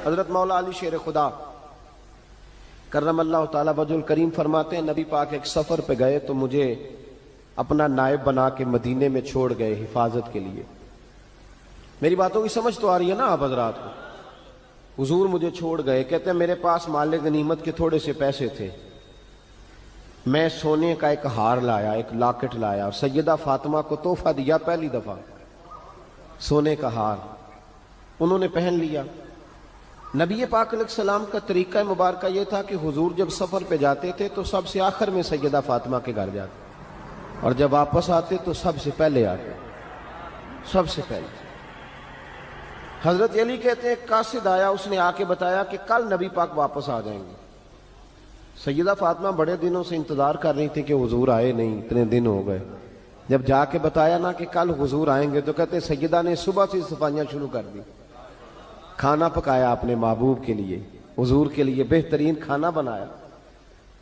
حضرت مولا علی شیر خدا کرم اللہ تعالیٰ وجہ الکریم فرماتے ہیں نبی پاک ایک سفر پہ گئے تو مجھے اپنا نائب بنا کے مدینے میں چھوڑ گئے حفاظت کے لیے. میری باتوں کی سمجھ تو آ رہی ہے نا آپ حضرات کو؟ حضور مجھے چھوڑ گئے. کہتے ہیں میرے پاس مال غنیمت کے تھوڑے سے پیسے تھے, میں سونے کا ایک ہار لایا, ایک لاکٹ لایا اور سیدہ فاطمہ کو تحفہ دیا. پہلی دفعہ سونے کا ہار انہوں نے پہن لیا. نبی پاک علیہ السلام کا طریقہ مبارکہ یہ تھا کہ حضور جب سفر پہ جاتے تھے تو سب سے آخر میں سیدہ فاطمہ کے گھر جاتے, اور جب واپس آتے تو سب سے پہلے آتے, سب سے پہلے. حضرت علی کہتے ہیں قاصد آیا, اس نے آ کے بتایا کہ کل نبی پاک واپس آ جائیں گے. سیدہ فاطمہ بڑے دنوں سے انتظار کر رہی تھی کہ حضور آئے نہیں, اتنے دن ہو گئے. جب جا کے بتایا نا کہ کل حضور آئیں گے تو کہتے سیدہ نے صبح سے صفائیاں شروع کر دی. کھانا پکایا اپنے محبوب کے لیے, حضور کے لیے بہترین کھانا بنایا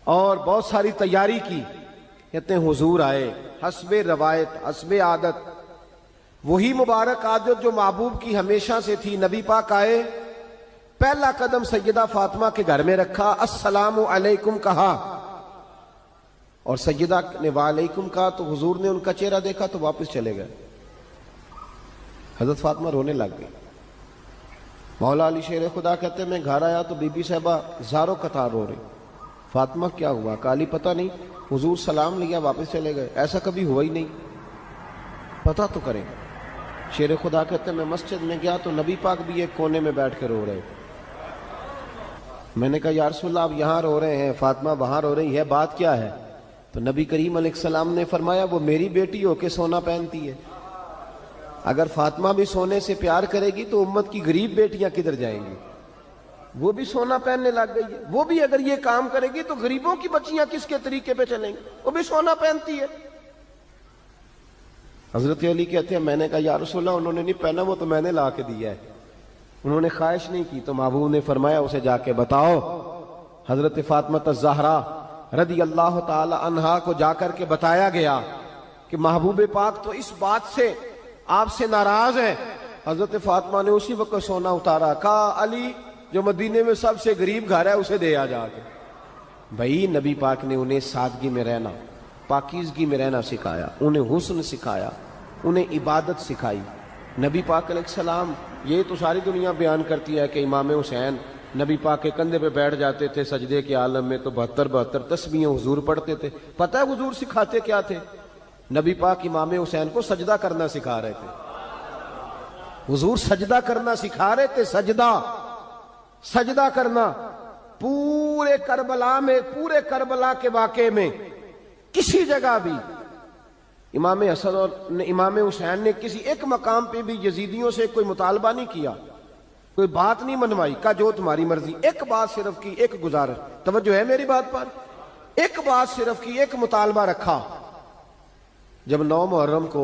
اور بہت ساری تیاری کی. کہتے ہیں حضور آئے حسب روایت حسب عادت, وہی مبارک عادت جو محبوب کی ہمیشہ سے تھی. نبی پاک آئے, پہلا قدم سیدہ فاطمہ کے گھر میں رکھا, السلام علیکم کہا, اور سیدہ نے وعلیکم کہا تو حضور نے ان کا چہرہ دیکھا تو واپس چلے گئے. حضرت فاطمہ رونے لگ گئی. مولا علی شیر خدا کہتے ہیں میں گھر آیا تو بی بی صاحبہ زاروں قطار رو رہی. فاطمہ کیا ہوا؟ کہا علی پتہ نہیں, حضور سلام لیا واپس چلے گئے, ایسا کبھی ہوا ہی نہیں, پتہ تو کریں. شیر خدا کہتے ہیں میں مسجد میں گیا تو نبی پاک بھی ایک کونے میں بیٹھ کے رو رہے. میں نے کہا یا رسول اللہ آپ یہاں رو رہے ہیں, فاطمہ وہاں رو رہی ہے, بات کیا ہے؟ تو نبی کریم علیہ السلام نے فرمایا وہ میری بیٹی ہو کے سونا پہنتی ہے, اگر فاطمہ بھی سونے سے پیار کرے گی تو امت کی غریب بیٹیاں کدھر جائیں گی؟ وہ بھی سونا پہننے لگ گئی ہے, وہ بھی اگر یہ کام کرے گی تو غریبوں کی بچیاں کس کے طریقے پہ چلیں گی؟ وہ بھی سونا پہنتی ہے. حضرت علی کہتے ہیں میں نے کہا یا رسول اللہ انہوں نے نہیں پہنا, وہ تو میں نے لا کے دیا ہے, انہوں نے خواہش نہیں کی. تو محبوب نے فرمایا اسے جا کے بتاؤ. حضرت فاطمہ الزہرا رضی اللہ تعالی عنہا کو جا کر کے بتایا گیا کہ محبوب پاک تو اس بات سے آپ سے ناراض ہیں. حضرت فاطمہ نے اسی وقت سونا اتارا, کہا علی جو مدینے میں سب سے غریب گھر ہے اسے دے آ جا کے. بھائی نبی پاک نے انہیں سادگی میں رہنا, پاکیزگی میں رہنا سکھایا, انہیں حسن سکھایا, انہیں عبادت سکھائی. نبی پاک علیہ السلام, یہ تو ساری دنیا بیان کرتی ہے کہ امام حسین نبی پاک کے کندھے پہ بیٹھ جاتے تھے سجدے کے عالم میں تو 72 تسبیحیں حضور پڑھتے تھے. پتہ ہے حضور سکھاتے کیا تھے؟ نبی پاک امام حسین کو سجدہ کرنا سکھا رہے تھے. حضور سجدہ کرنا سکھا رہے تھے, سجدہ کرنا. پورے کربلا کے واقعے میں کسی جگہ بھی امام حسن اور امام حسین نے کسی ایک مقام پہ بھی یزیدیوں سے کوئی مطالبہ نہیں کیا, کوئی بات نہیں منوائی, کہا جو تمہاری مرضی. ایک بات صرف کی, ایک گزارش, توجہ ہے میری بات پر, ایک بات صرف کی, ایک مطالبہ رکھا. جب 9 محرم کو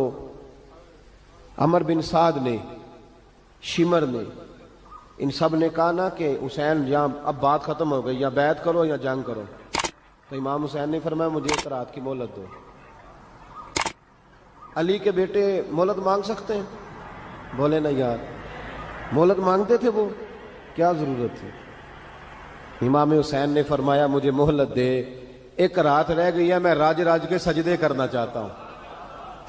عمر بن سعد نے, شمر نے, ان سب نے کہا نا کہ حسین یا اب بات ختم ہو گئی, یا بیعت کرو یا جنگ کرو, تو امام حسین نے فرمایا مجھے ایک رات کی مہلت دو. علی کے بیٹے مہلت مانگ سکتے ہیں؟ بولے نا یار, مہلت مانگتے تھے وہ, کیا ضرورت تھی؟ امام حسین نے فرمایا مجھے مہلت دے, ایک رات رہ گئی ہے, میں راج کے سجدے کرنا چاہتا ہوں.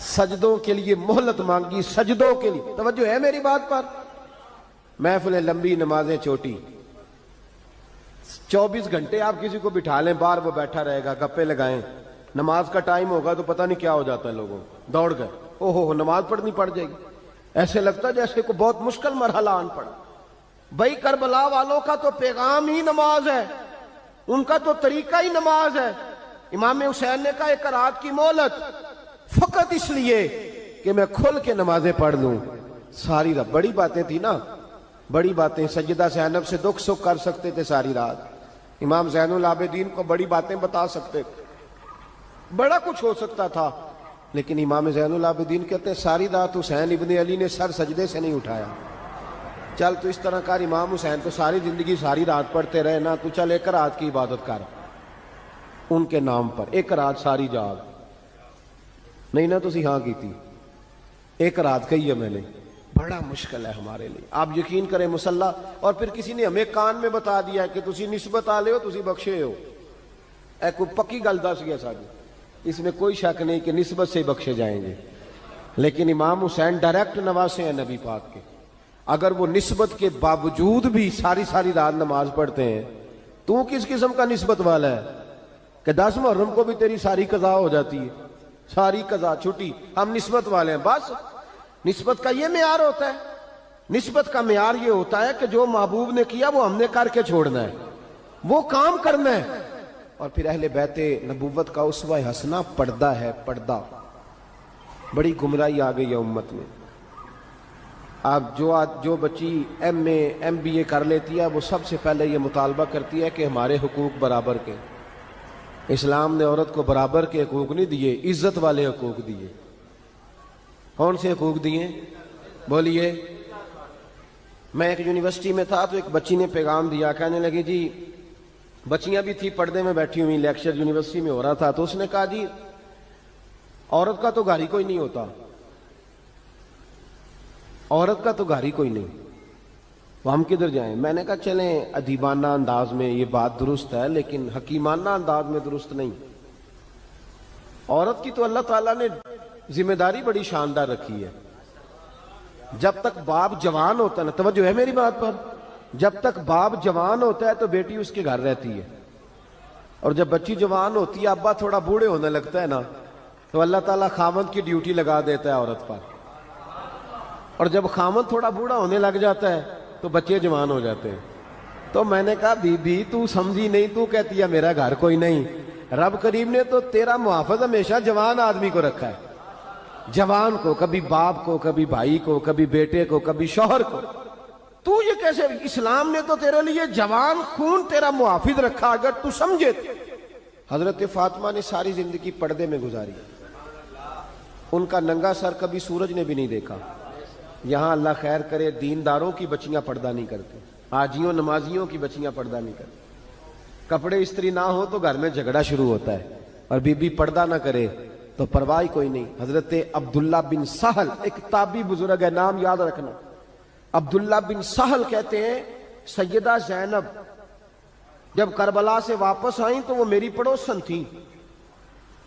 سجدوں کے لیے مہلت مانگی, سجدوں کے لیے. توجہ ہے میری بات پر؟ محفلیں لمبی, نمازیں چھوٹی. 24 گھنٹے آپ کسی کو بٹھا لیں باہر, وہ بیٹھا رہے گا, گپے لگائیں. نماز کا ٹائم ہوگا تو پتہ نہیں کیا ہو جاتا ہے, لوگوں دوڑ گئے, او ہو نماز پڑھنی پڑ جائے گی. ایسے لگتا ہے جیسے کوئی بہت مشکل مرحلہ آن پڑا. بھائی کربلا والوں کا تو پیغام ہی نماز ہے, ان کا تو طریقہ ہی نماز ہے. امام حسین نے کہا ایک رات کی مہلت, فقط اس لیے کہ میں کھل کے نمازیں پڑھ لوں. ساری رات بڑی باتیں تھی نا, بڑی باتیں. سیدہ زینب سے دکھ سکھ کر سکتے تھے ساری رات, امام زین العابدین کو بڑی باتیں بتا سکتے تھے, بڑا کچھ ہو سکتا تھا. لیکن امام زین العابدین کہتے ہیں ساری رات حسین ابن علی نے سر سجدے سے نہیں اٹھایا. چل تو اس طرح کر, امام حسین تو ساری زندگی ساری رات پڑھتے رہے نا, تو چل ایک رات کی عبادت کر ان کے نام پر, ایک رات ساری جاگ. نہیں نا تسی ہاں کی تھی, ایک رات کہی ہے میں نے, بڑا مشکل ہے ہمارے لیے. آپ یقین کریں مسلح, اور پھر کسی نے ہمیں کان میں بتا دیا کہ تسی نسبت آ لے ہو, تسی بخشے ہو. اے کوئی پکی گل دس گیا ساڈی, اس میں کوئی شک نہیں کہ نسبت سے بخشے جائیں گے. لیکن امام حسین ڈائریکٹ نواسے ہیں نبی پاک کے. اگر وہ نسبت کے باوجود بھی ساری ساری رات نماز پڑھتے ہیں, تو کس قسم کا نسبت والا ہے کہ 10 محرم کو بھی تیری ساری قضا ہو جاتی ہے, ساری قضا چھٹی, ہم نسبت والے ہیں. بس نسبت کا یہ معیار ہوتا ہے. نسبت کا معیار یہ ہوتا ہے کہ جو محبوب نے کیا وہ ہم نے کر کے چھوڑنا ہے, وہ کام کرنا ہے. اور پھر اہل بیت نبوت کا اسوہ حسنہ پردہ ہے, پردہ. بڑی گمراہی آ گئی ہے امت میں. آپ جو بچی ایم اے ایم بی اے کر لیتی ہے, وہ سب سے پہلے یہ مطالبہ کرتی ہے کہ ہمارے حقوق برابر کے. اسلام نے عورت کو برابر کے حقوق نہیں دیے, عزت والے حقوق دیے. کون سے حقوق دیے بولیے؟ میں ایک یونیورسٹی میں تھا تو ایک بچی نے پیغام دیا, کہنے لگی جی, بچیاں بھی تھی پردے میں بیٹھی ہوئی, لیکچر یونیورسٹی میں ہو رہا تھا, تو اس نے کہا جی عورت کا تو گھر ہی کوئی نہیں ہوتا, عورت کا تو گھر ہی کوئی نہیں, وہ ہم کدھر جائیں؟ میں نے کہا چلیں ادیبانہ انداز میں یہ بات درست ہے, لیکن حکیمانہ انداز میں درست نہیں. عورت کی تو اللہ تعالیٰ نے ذمہ داری بڑی شاندار رکھی ہے. جب تک باپ جوان ہوتا ہے نا, توجہ ہے میری بات پر, جب تک باپ جوان ہوتا ہے تو بیٹی اس کے گھر رہتی ہے. اور جب بچی جوان ہوتی ہے, ابا تھوڑا بوڑھے ہونے لگتا ہے نا, تو اللہ تعالیٰ خامند کی ڈیوٹی لگا دیتا ہے عورت پر. اور جب خامند تھوڑا بوڑھا ہونے لگ جاتا ہے تو بچے جوان ہو جاتے ہیں. تو میں نے کہا بی بی تو سمجھی نہیں, تو کہتی ہے میرا گھر کوئی نہیں. رب کریم نے تو تیرا محافظ ہمیشہ جوان آدمی کو رکھا ہے, جوان کو, کبھی باپ کو, کبھی بھائی کو, کبھی بیٹے کو, کبھی شوہر کو. تو یہ کیسے؟ اسلام نے تو تیرے لیے جوان خون تیرا محافظ رکھا, اگر تو سمجھے. حضرت فاطمہ نے ساری زندگی پردے میں گزاری. ان کا ننگا سر کبھی سورج نے بھی نہیں دیکھا. یہاں اللہ خیر کرے دینداروں کی بچیاں پردہ نہیں کرتی, حاجیوں نمازیوں کی بچیاں پردہ نہیں کرتی. کپڑے استری نہ ہو تو گھر میں جھگڑا شروع ہوتا ہے, اور بی بی پردہ نہ کرے تو پرواہ کوئی نہیں. حضرت عبداللہ بن سہل ایک تابعی بزرگ ہے, نام یاد رکھنا. عبداللہ بن سہل کہتے ہیں سیدہ زینب جب کربلا سے واپس آئیں تو وہ میری پڑوسن تھیں.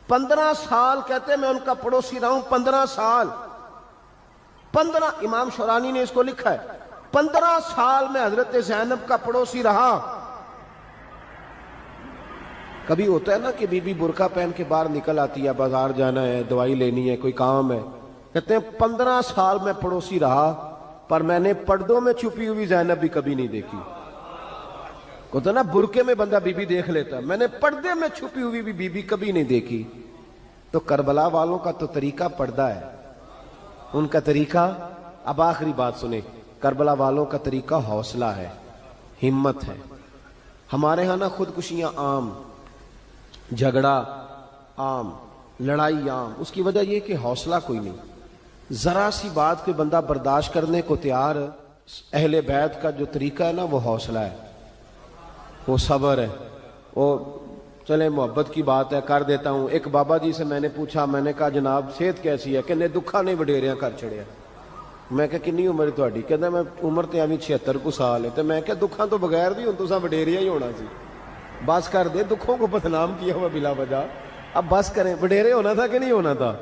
15 سال کہتے ہیں میں ان کا پڑوسی رہا ہوں, 15 سال. 15, امام شورانی نے اس کو لکھا ہے, 15 سال میں حضرت زینب کا پڑوسی رہا. کبھی ہوتا ہے نا کہ بی بی برقع پہن کے باہر نکل آتی ہے, بازار جانا ہے, دوائی لینی ہے, کوئی کام ہے. کہتے ہیں 15 سال میں پڑوسی رہا, پر میں نے پردوں میں چھپی ہوئی زینب بھی کبھی نہیں دیکھی. ہوتا ہے نا برقعے میں بندہ بی بی دیکھ لیتا, میں نے پردے میں چھپی ہوئی بھی بی بی کبھی نہیں دیکھی. تو کربلا والوں کا تو طریقہ پردہ ہے, ان کا طریقہ. اب آخری بات سنیں, کربلا والوں کا طریقہ حوصلہ ہے, ہمت ہے. ہمارے ہاں نا خودکشیاں عام, جھگڑا عام, لڑائی عام. اس کی وجہ یہ کہ حوصلہ کوئی نہیں. ذرا سی بات کوئی بندہ برداشت کرنے کو تیار. اہل بیت کا جو طریقہ ہے نا وہ حوصلہ ہے, وہ صبر ہے, وہ چلے محبت کی بات ہے کر دیتا ہوں. ایک بابا جی سے میں نے پوچھا, میں نے کہا جناب صحت کیسی ہے؟ کہ دکھا نہیں وڈیریاں کر چھڑیا. میں کہا کنی عمر تہاڈی؟ کہندا میں عمر تے ایویں 76 کو سال ہے. تے میں کہا دکھاں تو بغیر بھی ہن تساں وڈیریا ہی ہونا سی. بس کر دے, دکھوں کو بدنام کیا ہوا بلا وجہ. اب بس کریں, وڈیرے ہونا تھا کہ نہیں ہونا تھا؟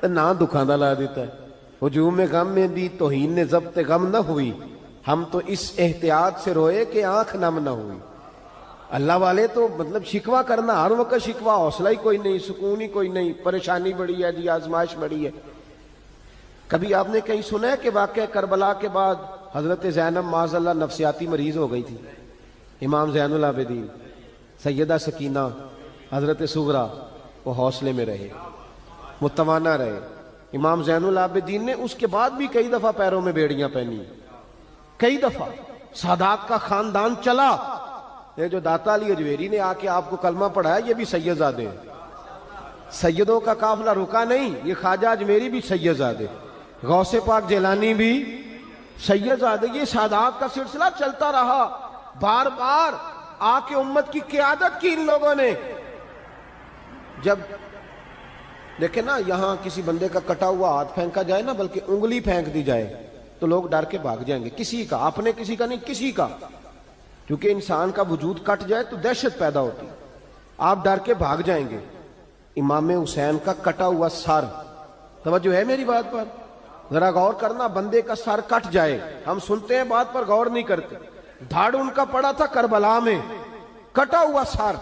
تے نہ دکھاں دا لا دیتا ہے. ہجوم غم میں بھی توہین نے ضبط غم نہ ہوئی, ہم تو اس احتیاط سے روئے کہ آنکھ نم نہ ہوئی. اللہ والے تو مطلب شکوہ کرنا ہر وقت شکوہ, حوصلہ ہی کوئی نہیں, سکون ہی کوئی نہیں, پریشانی بڑی ہے جی, آزمائش بڑی ہے. کبھی آپ نے کہیں سنا ہے کہ واقعہ کربلا کے بعد حضرت زینب معاذ اللہ نفسیاتی مریض ہو گئی تھی؟ امام زین العابدین, سیدہ سکینہ, حضرت صغرا, وہ حوصلے میں رہے, متوانا رہے. امام زین العابدین نے اس کے بعد بھی کئی دفعہ پیروں میں بیڑیاں پہنی, کئی دفعہ. سادات کا خاندان چلا. یہ جو داتا علی اجویری نے آ کے آپ کو کلمہ پڑھایا, یہ بھی سید زادے ہیں. سیدوں کا قافلہ رکا نہیں, یہ خواجہ اجمیری بھی سید زادے, غوث پاک جیلانی بھی سید زادے. یہ سادات کا سلسلہ چلتا رہا. بار بار آ کے امت کی قیادت کی ان لوگوں نے. جب دیکھیں نا یہاں کسی بندے کا کٹا ہوا ہاتھ پھینکا جائے نا, بلکہ انگلی پھینک دی جائے, تو لوگ ڈر کے بھاگ جائیں گے. کسی کا، اپنے کسی کا نہیں، کسی کا. کیونکہ انسان کا وجود کٹ جائے تو دہشت پیدا ہوتی، آپ ڈر کے بھاگ جائیں گے. امام حسین کا کٹا ہوا سر، توجہ ہے میری بات پر؟ ذرا غور کرنا، بندے کا سر کٹ جائے، ہم سنتے ہیں بات پر غور نہیں کرتے. دھاڑ ان کا پڑا تھا کربلا میں، کٹا ہوا سر،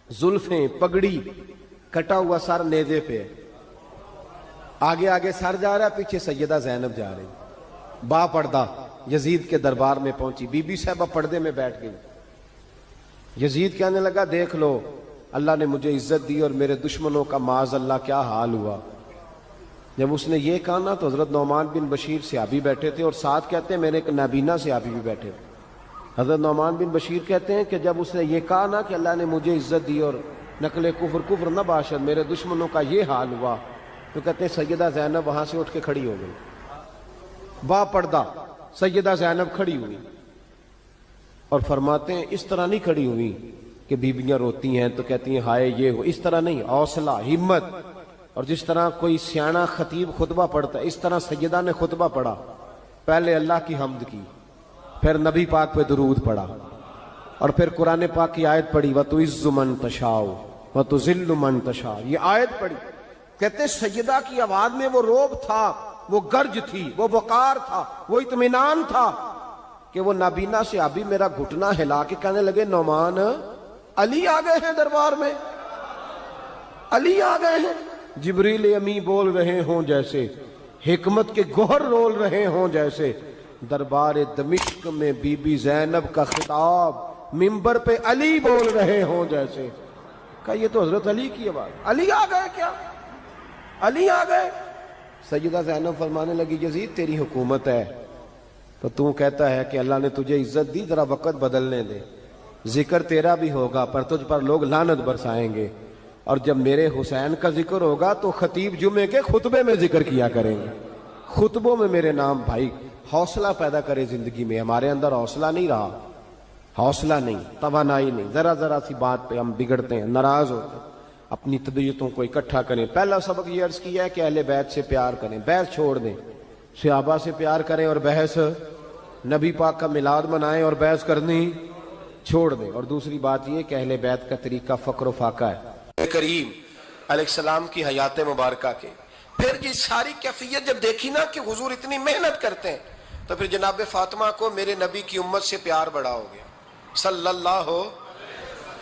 زلفیں، پگڑی، کٹا ہوا سر نیزے پہ. آگے آگے سر جا رہا ہے، پیچھے سیدہ زینب جا رہی، با پردہ یزید کے دربار میں پہنچی. بی بی صاحبہ پردے میں بیٹھ گئی. یزید کہنے لگا دیکھ لو، اللہ نے مجھے عزت دی اور میرے دشمنوں کا معاذ اللہ کیا حال ہوا. جب اس نے یہ کہا نا تو حضرت نعمان بن بشیر صحابی بیٹھے تھے، اور ساتھ کہتے ہیں میرے ایک نابینا صحابی بھی بیٹھے تھے. حضرت نعمان بن بشیر کہتے ہیں کہ جب اس نے یہ کہا نا کہ اللہ نے مجھے عزت دی اور نقل کفر نہ باشد، میرے دشمنوں کا یہ حال ہوا، تو کہتے ہیں سیدہ زینب وہاں سے اٹھ کے کھڑی ہو گئی. با پردہ سیدہ زینب کھڑی ہوئی، اور فرماتے ہیں اس طرح نہیں کھڑی ہوئی کہ بیویاں روتی ہیں تو کہتی ہیں ہائے یہ ہو، اس طرح نہیں، حوصلہ، ہمت. اور جس طرح کوئی سیاںا خطیب خطبہ پڑھتا ہے، اس طرح سیدہ نے خطبہ پڑھا. پہلے اللہ کی حمد کی، پھر نبی پاک پہ درود پڑھا، اور پھر قرآن پاک کی آیت پڑھی وَتُعِزُّ مَن تَشَاءُ وَتُذِلُّ مَن تَشَاءُ. یہ آیت پڑھی. کہتے ہیں سیدہ کی آواز میں وہ روب تھا، وہ گرج تھی، وہ وقار تھا، وہ اطمینان تھا کہ وہ نابینا صحابی میرا گھٹنا ہلا کے کہنے لگے نعمان، علی آ گئے ہیں دربار میں، علی آ گئے ہیں. جبریل امی بول رہے ہوں جیسے، حکمت کے گوہر رول رہے ہوں جیسے. دربار دمشق میں بی بی زینب کا خطاب، منبر پہ علی بول رہے ہوں جیسے. کہا یہ تو حضرت علی کی آواز، علی آ گئے کیا، علی آ گئے. سیدہ زینب فرمانے لگی یزید تیری حکومت ہے تو کہتا ہے کہ اللہ نے تجھے عزت دی، ذرا وقت بدلنے دے، ذکر تیرا بھی ہوگا پر تجھ پر لوگ لعنت برسائیں گے. اور جب میرے حسین کا ذکر ہوگا تو خطیب جمعے کے خطبے میں ذکر کیا کریں گے، خطبوں میں میرے نام. بھائی حوصلہ پیدا کرے زندگی میں. ہمارے اندر حوصلہ نہیں رہا، حوصلہ نہیں، توانائی نہیں. ذرا سی بات پہ ہم بگڑتے ہیں، ناراض ہوتے ہیں. اپنی طبیعتوں کو اکٹھا کریں. پہلا سبق یہ عرض کیا ہے کہ اہل بیت سے پیار کریں، بحث چھوڑ دیں. صحابہ سے پیار کریں اور بحث، نبی پاک کا میلاد منائیں اور بحث کرنی چھوڑ دیں. اور دوسری بات یہ کہ اہل بیت کا طریقہ فقر و فاقہ ہے. کریم علیہ السلام کی حیات مبارکہ کے پھر یہ ساری کیفیت جب دیکھی نا کہ حضور اتنی محنت کرتے ہیں، تو پھر جناب فاطمہ کو میرے نبی کی امت سے پیار بڑا ہو گیا صلی اللہ ہو.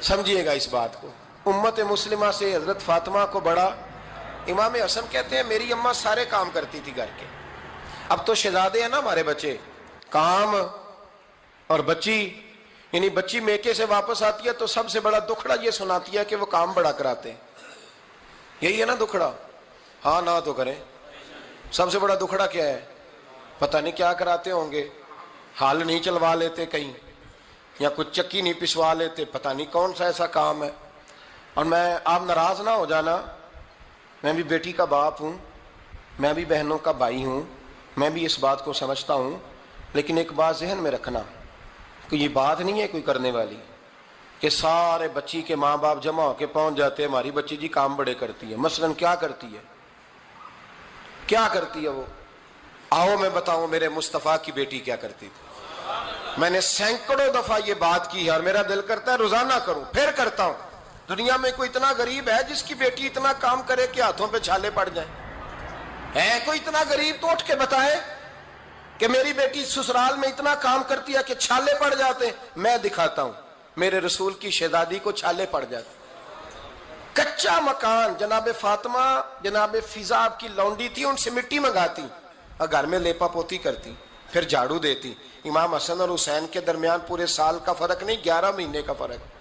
سمجھیے گا اس بات کو، امت مسلمہ سے حضرت فاطمہ کو بڑا. امام حسن کہتے ہیں میری اماں سارے کام کرتی تھی گھر کے. اب تو شہزادے ہیں نا ہمارے بچے، کام اور بچی، یعنی بچی میکے سے واپس آتی ہے تو سب سے بڑا دکھڑا یہ سناتی ہے کہ وہ کام بڑا کراتے ہیں. یہی ہے نا دکھڑا؟ ہاں نہ تو کریں. سب سے بڑا دکھڑا کیا ہے؟ پتہ نہیں کیا کراتے ہوں گے، ہال نہیں چلوا لیتے کہیں، یا کچھ چکی نہیں پسوا لیتے، پتہ نہیں کون سا ایسا کام ہے. اور آپ ناراض نہ ہو جانا، میں بھی بیٹی کا باپ ہوں، میں بھی بہنوں کا بھائی ہوں، میں بھی اس بات کو سمجھتا ہوں. لیکن ایک بات ذہن میں رکھنا کہ یہ بات نہیں ہے کوئی کرنے والی کہ سارے بچی کے ماں باپ جمع ہو کے پہنچ جاتے ہیں ہماری بچی جی کام بڑے کرتی ہے. مثلا کیا کرتی ہے، کیا کرتی ہے وہ؟ آؤ میں بتاؤں میرے مصطفیٰ کی بیٹی کیا کرتی تھی. میں نے سینکڑوں دفعہ یہ بات کی ہے اور میرا دل کرتا ہے روزانہ کروں، پھر کرتا ہوں. دنیا میں کوئی اتنا غریب ہے جس کی بیٹی اتنا کام کرے کہ ہاتھوں پہ چھالے پڑ جائیں؟ ہے کوئی اتنا غریب تو اٹھ کے بتائے کہ میری بیٹی سسرال میں اتنا کام کرتی ہے کہ چھالے پڑ جاتے ہیں. میں دکھاتا ہوں، میرے رسول کی شہزادی کو چھالے پڑ جاتے. کچا مکان، جناب فاطمہ جناب فضا آپ کی لونڈی تھی، ان سے مٹی منگاتی اور گھر میں لیپا پوتی کرتی، پھر جھاڑو دیتی. امام حسن اور حسین کے درمیان پورے سال کا فرق نہیں، 11 مہینے کا فرق.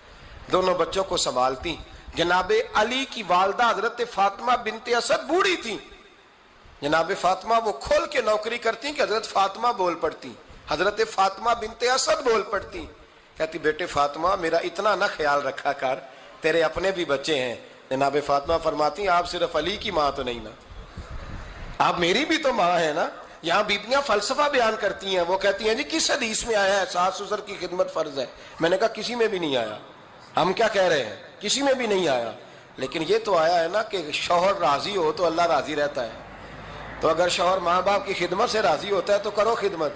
دونوں بچوں کو سنبھالتی. جناب علی کی والدہ حضرت فاطمہ بنت اسد بوڑھی تھی. جناب فاطمہ وہ کھول کے نوکری کرتی کہ حضرت فاطمہ بول پڑتی، حضرت فاطمہ بنت اسد بول پڑتی. کہتی بیٹے فاطمہ میرا اتنا نہ خیال رکھا کر، تیرے اپنے بھی بچے ہیں. جناب فاطمہ فرماتی آپ صرف علی کی ماں تو نہیں نا، آپ میری بھی تو ماں ہے نا. یہاں بیبیاں فلسفہ بیان کرتی ہیں، وہ کہتی ہیں جی کس حدیث میں آیا ہے ساس سسر کی خدمت فرض ہے؟ میں نے کہا کسی میں بھی نہیں آیا. ہم کیا کہہ رہے ہیں؟ کسی میں بھی نہیں آیا. لیکن یہ تو آیا ہے نا کہ شوہر راضی ہو تو اللہ راضی رہتا ہے. تو اگر شوہر ماں باپ کی خدمت سے راضی ہوتا ہے تو کرو خدمت،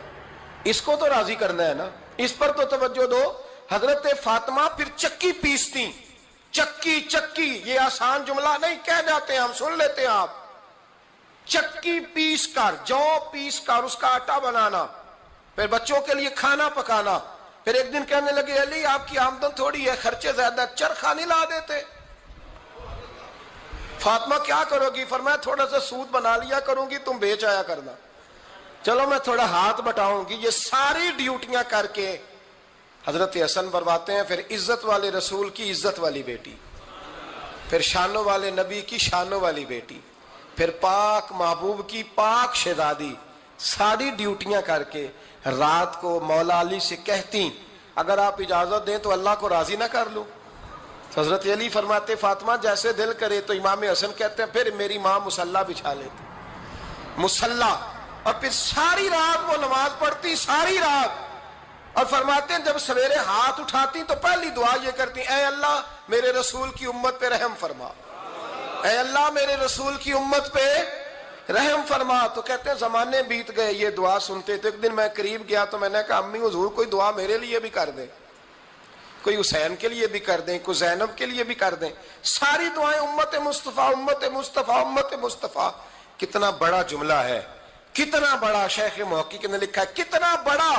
اس کو تو راضی کرنا ہے نا، اس پر تو توجہ دو۔ حضرت فاطمہ پھر چکی پیستی، چکی چکی، یہ آسان جملہ نہیں، کہہ جاتے ہیں ہم، سن لیتے ہیں آپ، چکی پیس کر، جو پیس کر اس کا آٹا بنانا، پھر بچوں کے لیے کھانا پکانا۔ پھر ایک دن کہنے لگے علی آپ کی آمدن تھوڑی ہے، خرچے زیادہ، چرخا نہیں لا دیتے؟ فاطمہ کیا کرو گی؟ فرمایا تھوڑا سا سود بنا لیا کروں گی، تم بیچ آیا کرنا۔ چلو میں تھوڑا ہاتھ بٹاؤں گی۔ یہ ساری ڈیوٹیاں کر کے حضرت حسن برواتے ہیں، پھر عزت والے رسول کی عزت والی بیٹی، پھر شانوں والے نبی کی شانوں والی بیٹی، پھر پاک محبوب کی پاک شہزادی، ساری ڈیوٹیاں کر کے رات کو مولا علی سے کہتی اگر آپ اجازت دیں تو اللہ کو راضی نہ کر لوں؟ حضرت علی فرماتے فاطمہ جیسے دل کرے۔ تو امام حسن کہتے ہیں پھر میری ماں مصلی بچھا لیتی، مصلی، اور پھر ساری رات وہ نماز پڑھتی، ساری رات، اور فرماتے ہیں جب سویرے ہاتھ اٹھاتی تو پہلی دعا یہ کرتی اے اللہ میرے رسول کی امت پہ رحم فرما، اے اللہ میرے رسول کی امت پہ رحم فرما۔ تو کہتے ہیں زمانے بیت گئے یہ دعا سنتے تو ایک دن میں قریب گیا تو میں نے کہا امی حضور کوئی دعا میرے لیے بھی کر دیں، کوئی حسین کے لیے بھی کر دیں، کوئی زینب کے لیے بھی کر دیں۔ ساری دعائیں امت مصطفیٰ امت مصطفیٰ امت مصطفیٰ۔ کتنا بڑا جملہ ہے، کتنا بڑا، شیخ محقق نے لکھا ہے کتنا بڑا۔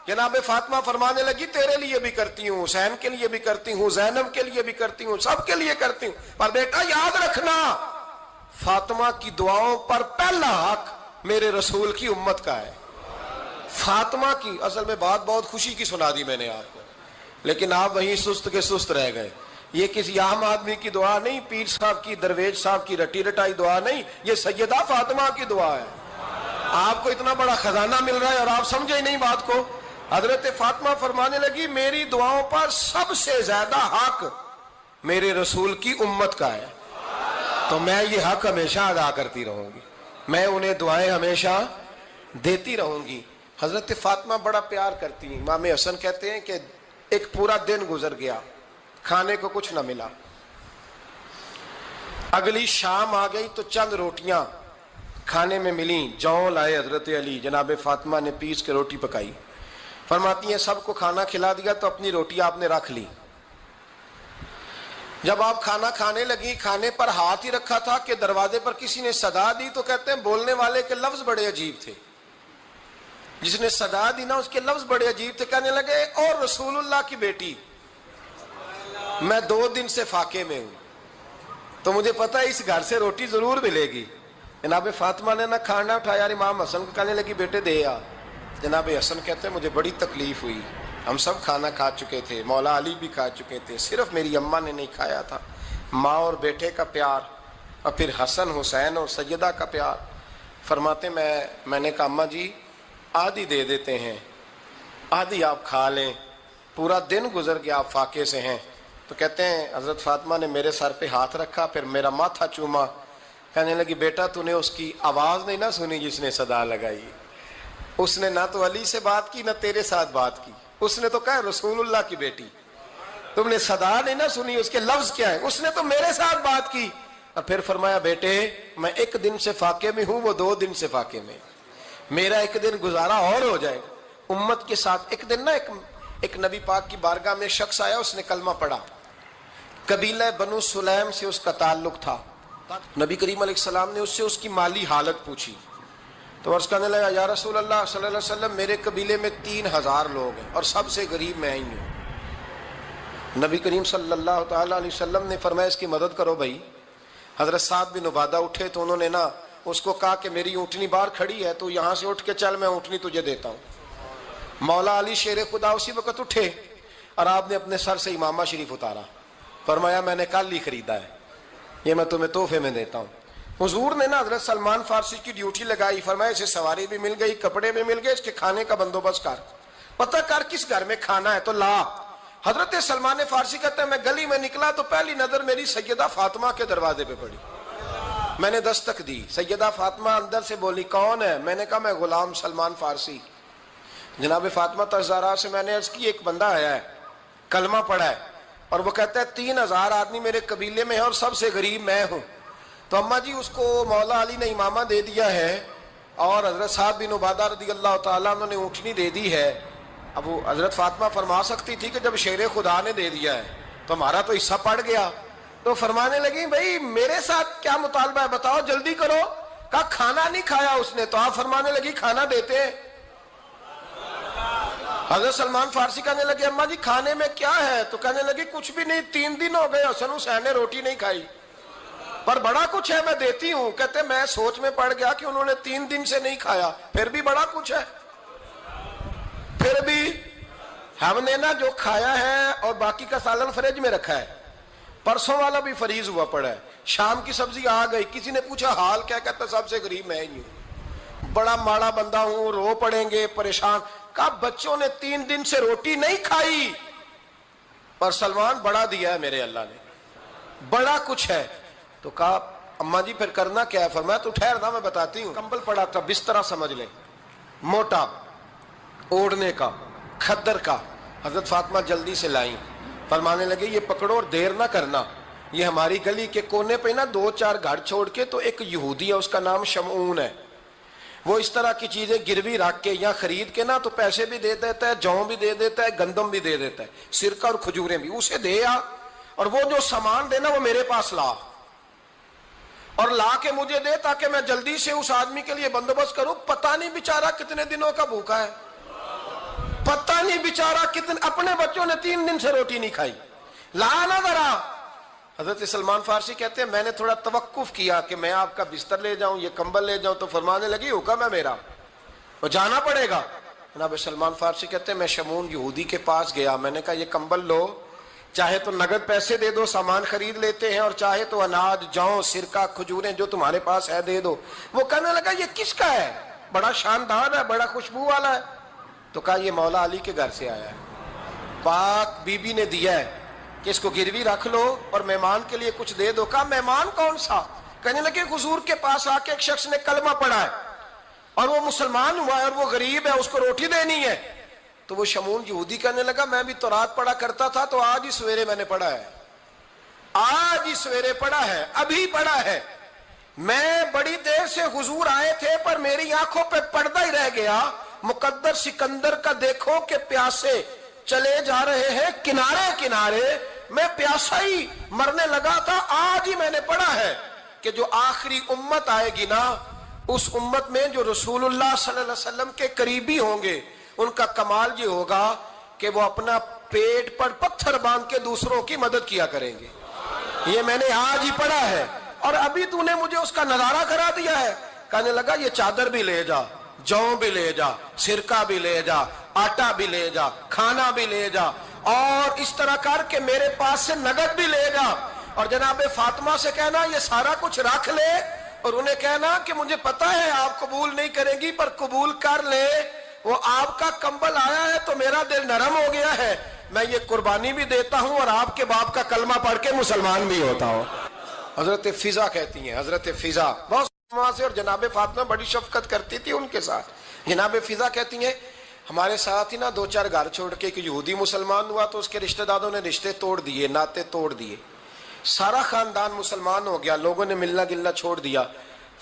جناب فاطمہ فرمانے لگی تیرے لیے بھی کرتی ہوں، حسین کے لیے بھی کرتی ہوں، زینب کے لیے بھی کرتی ہوں، سب کے لیے کرتی ہوں، پر بیٹا یاد رکھنا فاطمہ کی دعاؤں پر پہلا حق میرے رسول کی امت کا ہے۔ فاطمہ کی، اصل میں بات بہت خوشی کی سنا دی میں نے آپ کو، لیکن آپ وہیں سست کے سست رہ گئے۔ یہ کسی عام آدمی کی دعا نہیں، پیر صاحب کی، درویش صاحب کی رٹی رٹائی دعا نہیں، یہ سیدہ فاطمہ کی دعا ہے۔ آپ کو اتنا بڑا خزانہ مل رہا ہے اور آپ سمجھے ہی نہیں بات کو۔ حضرت فاطمہ فرمانے لگی میری دعاؤں پر سب سے زیادہ حق میرے رسول کی امت کا ہے، تو میں یہ حق ہمیشہ ادا کرتی رہوں گی، میں انہیں دعائیں ہمیشہ دیتی رہوں گی۔ حضرت فاطمہ بڑا پیار کرتی ہیں۔ امام حسن کہتے ہیں کہ ایک پورا دن گزر گیا، کھانے کو کچھ نہ ملا، اگلی شام آ گئی تو چند روٹیاں کھانے میں ملیں، جوں لائے حضرت علی، جناب فاطمہ نے پیس کے روٹی پکائی، فرماتی ہیں سب کو کھانا کھلا دیا تو اپنی روٹی آپ نے رکھ لی۔ جب آپ کھانا کھانے لگی، کھانے پر ہاتھ ہی رکھا تھا کہ دروازے پر کسی نے صدا دی، تو کہتے ہیں بولنے والے کے لفظ بڑے عجیب تھے، جس نے صدا دی نا اس کے لفظ بڑے عجیب تھے، کہنے لگے اور رسول اللہ کی بیٹی میں 2 دن سے فاقے میں ہوں، تو مجھے پتا ہے اس گھر سے روٹی ضرور ملے گی۔ جناب فاطمہ نے نہ کھانا اٹھایا، امام حسن کو کہنے لگی بیٹے دے آ۔ جناب حسن کہتے ہیں مجھے بڑی تکلیف ہوئی، ہم سب کھانا کھا چکے تھے، مولا علی بھی کھا چکے تھے، صرف میری اماں نے نہیں کھایا تھا۔ ماں اور بیٹے کا پیار، اور پھر حسن حسین اور سیدہ کا پیار۔ فرماتے میں نے کہا اماں جی آدھی دے دیتے ہیں، آدھی آپ کھا لیں، پورا دن گزر گیا آپ فاقے سے ہیں۔ تو کہتے ہیں حضرت فاطمہ نے میرے سر پہ ہاتھ رکھا، پھر میرا ماتھا چوما، کہنے لگی بیٹا تو نے اس کی آواز نہیں نہ سنی جس نے صدا لگائی، اس نے نہ تو علی سے بات کی نہ تیرے ساتھ بات کی، اس نے تو کہا رسول اللہ کی بیٹی، تم نے صدا نہیں نہ سنی، اس کے لفظ کیا ہے، اس نے تو میرے ساتھ بات کی۔ اور پھر فرمایا بیٹے میں 1 دن سے فاقے میں ہوں، وہ 2 دن سے فاقے میں، میرا 1 دن گزارا اور ہو جائے گا امت کے ساتھ۔ ایک دن نا ایک نبی پاک کی بارگاہ میں شخص آیا، اس نے کلمہ پڑھا، قبیلہ بنو سلیم سے اس کا تعلق تھا۔ نبی کریم علیہ السلام نے اس سے اس کی مالی حالت پوچھی، تو عرض کرنے لگا یا رسول اللہ صلی اللہ علیہ وسلم میرے قبیلے میں 3000 لوگ ہیں اور سب سے غریب میں ہی ہوں۔ نبی کریم صلی اللہ تعالیٰ علیہ وسلم نے فرمایا اس کی مدد کرو بھائی۔ حضرت سعد بن عبادہ اٹھے تو انہوں نے نا اس کو کہا کہ میری اونٹنی باہر کھڑی ہے تو یہاں سے اٹھ کے چل، میں اونٹنی تجھے دیتا ہوں۔ مولا علی شیر خدا اسی وقت اٹھے اور آپ نے اپنے سر سے امامہ شریف اتارا، فرمایا میں نے کل ہی خریدا ہے، یہ میں تمہیں تحفے میں دیتا ہوں۔ حضور نے نا حضرت سلمان فارسی کی ڈیوٹی لگائی، فرمایا اسے سواری بھی مل گئی، کپڑے بھی مل گئے، اس کے کھانے کا بندوبست کر، پتہ کر کس گھر میں کھانا ہے تو لا۔ حضرت سلمان فارسی کہتے ہیں میں گلی میں نکلا تو پہلی نظر میری سیدہ فاطمہ کے دروازے پہ پڑی، میں نے دستک دی، سیدہ فاطمہ اندر سے بولی کون ہے؟ میں نے کہا میں غلام سلمان فارسی۔ جناب فاطمہ الزہرا سے میں نے عرض کی ایک بندہ آیا ہے، کلمہ پڑھا ہے، اور وہ کہتا ہے 3000 آدمی میرے قبیلے میں ہیں اور سب سے غریب میں ہوں، تو اما جی اس کو مولا علی نے امامہ دے دیا ہے اور حضرت صاحب بن عبادہ رضی اللہ تعالیٰ عنہ نے اونٹنی دے دی ہے. اب وہ حضرت فاطمہ فرما سکتی تھی کہ جب شیر خدا نے دے دیا ہے تو ہمارا تو حصہ پڑ گیا. تو فرمانے لگی بھائی میرے ساتھ کیا مطالبہ ہے بتاؤ جلدی کرو. کہا کھانا نہیں کھایا اس نے. تو آپ فرمانے لگی کھانا دیتے ہیں. حضرت سلمان فارسی کہنے لگے اماں جی کھانے میں کیا ہے؟ تو کہنے لگی کچھ بھی نہیں, 3 دن ہو گئے حسن حسین نے روٹی نہیں کھائی, پر بڑا کچھ ہے میں دیتی ہوں. کہتے میں سوچ میں پڑ گیا کہ انہوں نے 3 دن سے نہیں کھایا, پھر بھی بڑا کچھ ہے. پھر بھی ہم نے نا جو کھایا ہے اور باقی کا سالن فریج میں رکھا ہے, پرسوں والا بھی فریز ہوا پڑا ہے, شام کی سبزی آ گئی. کسی نے پوچھا حال کیا؟ کہتا سب سے غریب میں ہی ہوں, بڑا ماڑا بندہ ہوں, رو پڑیں گے پریشان. کہا بچوں نے 3 دن سے روٹی نہیں کھائی, پر سلمان بڑا دیا ہے میرے اللہ نے, بڑا کچھ ہے. تو کہا اماں جی پھر کرنا کیا ہے؟ فرمایا تو ٹھہرنا میں بتاتی ہوں. کمبل پڑا تھا, بسترا سمجھ لیں, موٹا اوڑھنے کا, کھدر کا. حضرت فاطمہ جلدی سے لائیں, فرمانے لگے یہ پکڑو اور دیر نہ کرنا. یہ ہماری گلی کے کونے پہ نا 2-4 گھر چھوڑ کے تو ایک یہودی ہے, اس کا نام شمعون ہے. وہ اس طرح کی چیزیں گروی رکھ کے یا خرید کے نا تو پیسے بھی دے دیتا ہے, جوں بھی دے دیتا ہے, گندم بھی دے دیتا ہے, سرکہ اور کھجوریں بھی. اسے دے آ, اور وہ جو سامان دینا وہ میرے پاس لا, اور لا کے مجھے دے تاکہ میں جلدی سے اس آدمی کے لیے بندوبست کروں. پتہ نہیں بیچارہ کتنے دنوں کا بھوکا ہے, پتہ نہیں بیچارہ کتنے, اپنے بچوں نے 3 دن سے روٹی نہیں کھائی. لا نہ ذرا. حضرت سلمان فارسی کہتے ہیں میں نے تھوڑا توقف کیا کہ میں آپ کا بستر لے جاؤں, یہ کمبل لے جاؤں. تو فرمانے لگی حکم ہے میرا, وہ جانا پڑے گا. جناب سلمان فارسی کہتے ہیں میں شمعون یہودی کے پاس گیا, میں نے کہا یہ کمبل لو, چاہے تو نگد پیسے دے دو, سامان خرید لیتے ہیں, اور چاہے تو اناج, جوں, سرکہ, کھجوریں جو تمہارے پاس ہے دے دو. وہ کہنے لگا یہ کس کا ہے؟ بڑا شاندار ہے, بڑا خوشبو والا ہے. تو کہا یہ مولا علی کے گھر سے آیا ہے, پاک بی بی نے دیا ہے کہ اس کو گروی رکھ لو اور مہمان کے لیے کچھ دے دو. کہا مہمان کون سا؟ کہنے لگے حضور کے پاس آ کے ایک شخص نے کلمہ پڑھا ہے اور وہ مسلمان ہوا ہے اور وہ غریب ہے, اس کو روٹی دینی ہے. تو وہ شمعون یہودی کہنے لگا میں بھی تورات پڑھا کرتا تھا, تو آج ہی سویرے میں نے پڑھا ہے, آج ہی سویرے پڑھا ہے, ابھی پڑھا ہے. میں بڑی دیر سے حضور آئے تھے پر میری آنکھوں پہ پردہ ہی رہ گیا. مقدر سکندر کا دیکھو کہ پیاسے چلے جا رہے ہیں کنارے کنارے, میں پیاسا ہی مرنے لگا تھا. آج ہی میں نے پڑھا ہے کہ جو آخری امت آئے گی نا, اس امت میں جو رسول اللہ صلی اللہ علیہ وسلم کے قریبی ہوں گے, ان کا کمال یہ ہوگا کہ وہ اپنا پیٹ پر پتھر باندھ کے دوسروں کی مدد کیا کریں گے. یہ میں نے آج ہی پڑھا ہے اور ابھی تو نے مجھے اس کا نظارہ کرا دیا ہے. کہنے لگا یہ چادر بھی لے جا, جوں بھی لے جا, سرکہ بھی لے جا, آٹا بھی لے جا, کھانا بھی لے جا, اور اس طرح کر کے میرے پاس سے نگد بھی لے جا. اور جناب فاطمہ سے کہنا یہ سارا کچھ رکھ لے, اور انہیں کہنا کہ مجھے پتا ہے آپ قبول نہیں کریں گی پر قبول کر لے. وہ آپ کا کمبل آیا ہے تو میرا دل نرم ہو گیا ہے, میں یہ قربانی بھی دیتا ہوں اور آپ کے باپ کا کلمہ پڑھ کے مسلمان بھی ہوتا ہوں. حضرت فضا کہتی ہیں, حضرت فضا بہت سے, اور جناب فاطمہ بڑی شفقت کرتی تھی ان کے ساتھ. جناب فضا کہتی ہیں ہمارے ساتھ ہی نا 2-4 گھر چھوڑ کے ایک یہودی مسلمان ہوا, تو اس کے رشتہ داروں نے رشتے توڑ دیے, ناطے توڑ دیے, سارا خاندان مسلمان ہو گیا, لوگوں نے ملنا گلنا چھوڑ دیا.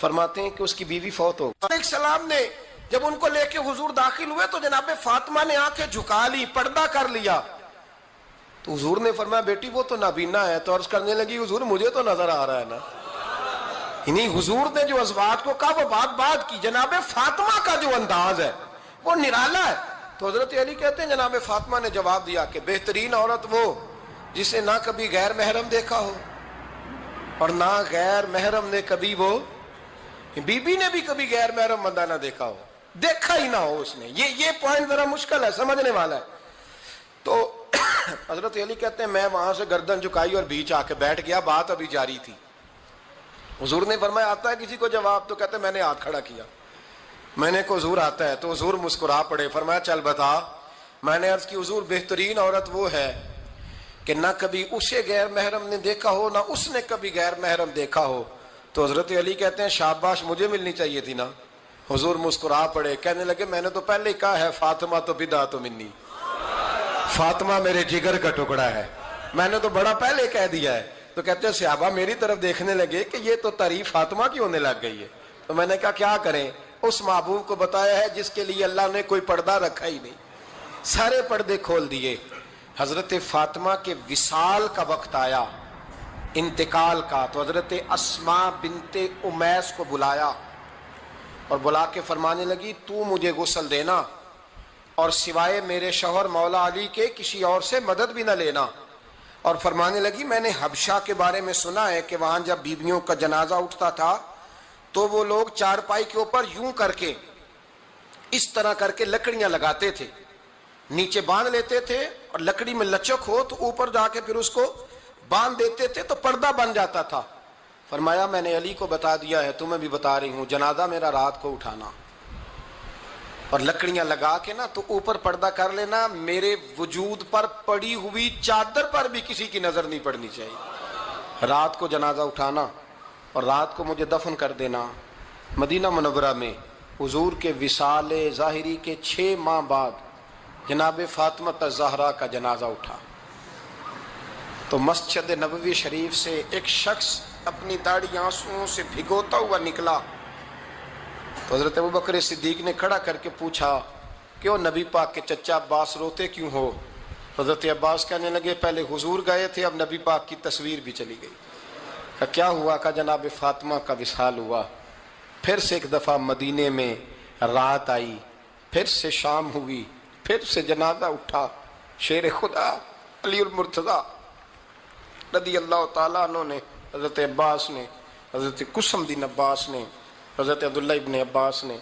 فرماتے ہیں کہ اس کی بیوی فوت ہو گئی. السلام نے جب ان کو لے کے حضور داخل ہوئے تو جناب فاطمہ نے آنکھیں جھکا لی, پردہ کر لیا. تو حضور نے فرمایا بیٹی وہ تو نابینا ہے. تو عرض کرنے لگی حضور مجھے تو نظر آ رہا ہے نا. انہیں حضور نے جو ازواج کو کہا وہ بات کی. جناب فاطمہ کا جو انداز ہے وہ نرالا ہے. تو حضرت علی کہتے ہیں جناب فاطمہ نے جواب دیا کہ بہترین عورت وہ جسے نہ کبھی غیر محرم دیکھا ہو اور نہ غیر محرم نے کبھی, وہ بی بی نے بھی کبھی غیر محرم بندہ نہ دیکھا ہو, دیکھا ہی نہ ہو اس نے. یہ پوائنٹ ذرا مشکل ہے, سمجھنے والا ہے. تو حضرت علی کہتے ہیں میں وہاں سے گردن جھکائی اور بیچ آ کے بیٹھ گیا, بات ابھی جاری تھی. حضور نے فرمایا آتا ہے کسی کو جواب؟ تو کہتے ہیں میں نے ہاتھ کھڑا کیا, میں نے کو حضور آتا ہے. تو حضور مسکرا پڑے, فرمایا چل بتا. میں نے عرض کی حضور بہترین عورت وہ ہے کہ نہ کبھی اسے غیر محرم نے دیکھا ہو نہ اس نے کبھی غیر محرم دیکھا ہو. تو حضرت علی کہتے ہیں شاباش, مجھے ملنی چاہیے تھی نا. حضور مسکرا پڑے, کہنے لگے میں نے تو پہلے ہی کہا ہے فاطمہ تو بدعت منی, فاطمہ میرے جگر کا ٹکڑا ہے, میں نے تو بڑا پہلے کہہ دیا ہے. تو کہتے ہیں صحابہ میری طرف دیکھنے لگے کہ یہ تو تعریف فاطمہ کی ہونے لگ گئی ہے. تو میں نے کہا کیا کریں؟ اس محبوب کو بتایا ہے جس کے لیے اللہ نے کوئی پردہ رکھا ہی نہیں, سارے پردے کھول دیے. حضرت فاطمہ کے وصال کا وقت آیا, انتقال کا, تو حضرت اسماء بنت امیس کو بلایا اور بلا کے فرمانے لگی تو مجھے غسل دینا اور سوائے میرے شوہر مولا علی کے کسی اور سے مدد بھی نہ لینا. اور فرمانے لگی میں نے حبشہ کے بارے میں سنا ہے کہ وہاں جب بیویوں کا جنازہ اٹھتا تھا تو وہ لوگ چارپائی کے اوپر یوں کر کے اس طرح کر کے لکڑیاں لگاتے تھے, نیچے باندھ لیتے تھے اور لکڑی میں لچک ہو تو اوپر جا کے پھر اس کو باندھ دیتے تھے تو پردہ بن جاتا تھا. فرمایا میں نے علی کو بتا دیا ہے, تمہیں بھی بتا رہی ہوں, جنازہ میرا رات کو اٹھانا اور لکڑیاں لگا کے نا تو اوپر پردہ کر لینا, میرے وجود پر پڑی ہوئی چادر پر بھی کسی کی نظر نہیں پڑنی چاہیے. رات کو جنازہ اٹھانا اور رات کو مجھے دفن کر دینا. مدینہ منورہ میں حضور کے وصال ظاہری کے 6 ماہ بعد جناب فاطمہ الزہرا کا جنازہ اٹھا تو مسجد نبوی شریف سے ایک شخص اپنی داڑھی آنسوؤں سے بھگوتا ہوا نکلا. تو حضرت ابوبکر صدیق نے کھڑا کر کے پوچھا کیوں نبی پاک کے چچا عباس روتے کیوں ہو؟ حضرت عباس کہنے لگے پہلے حضور گئے تھے, اب نبی پاک کی تصویر بھی چلی گئی. کیا ہوا؟ کہ جناب فاطمہ کا وصال ہوا, پھر سے ایک دفعہ مدینے میں رات آئی, پھر سے شام ہوئی, پھر سے جنازہ اٹھا. شیر خدا علی المرتضیٰ رضی اللہ تعالیٰ عنہ نے, حضرت عباس نے, حضرت قسم بن عباس نے, حضرت عبداللہ ابن عباس نے